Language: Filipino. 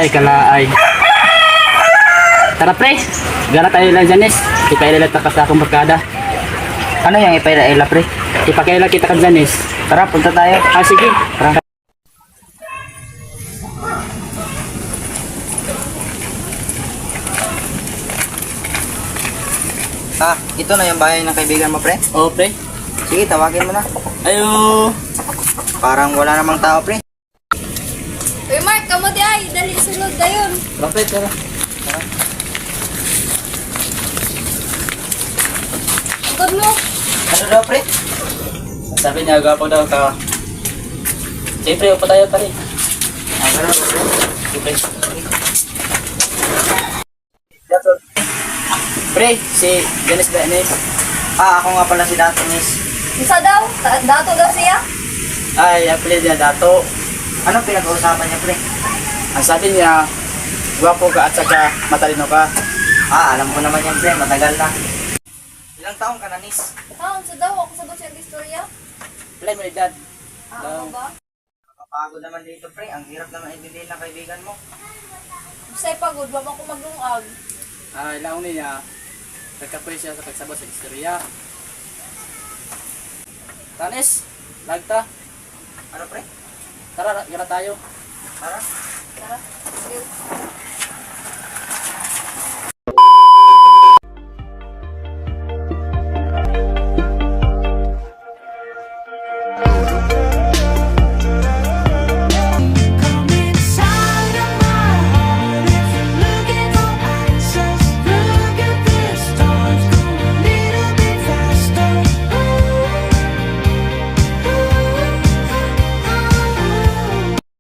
Kalaay, kalaay. Tara pre, gara tayo lang Janis. Ipailala ta sa akong barkada. Ano yung ipaila pre? Ipakaila kita ka Janis. Tara, punta tayo. Ah sige, tara. Ito na yung bahay ng kaibigan mo pre. Oh pre. Sige, tawagin mo na. Ayo. Parang wala namang tao pre. Uy, Mark, kamo di ay. Dali, sunod dayon. Tara pre, tara. Agad mo. Ano daw pre? Sabi niya, gwapo daw ka. Siyempre, upo tayo pare. Ano daw pre? Siyempre. Pre, si Janis Danis. Ako nga pala si Dato Miss. Isa daw. Dato daw siya. Ay, apelid niya Dato. Anong pinag-uusapan niya pre? Ang sabi niya, gwapo ka at saka matalino ka. Alam ko naman yan pre, matagal na. Ilang taong ka na Nis? Taon sa daw. Ako sagot siya ang istorya. Play mo ni Dad. Ano ba? Kapagod naman dito pre, ang hirap naman intindihin ng kaibigan mo. Sa'y pagod. Wala ko maglungag. Ilaw niya, nagkapoy siya sa pagsabot sa istorya. Tanis, lagta. Ano pre? Tara, gara tayo. Tara. Tara. Sige.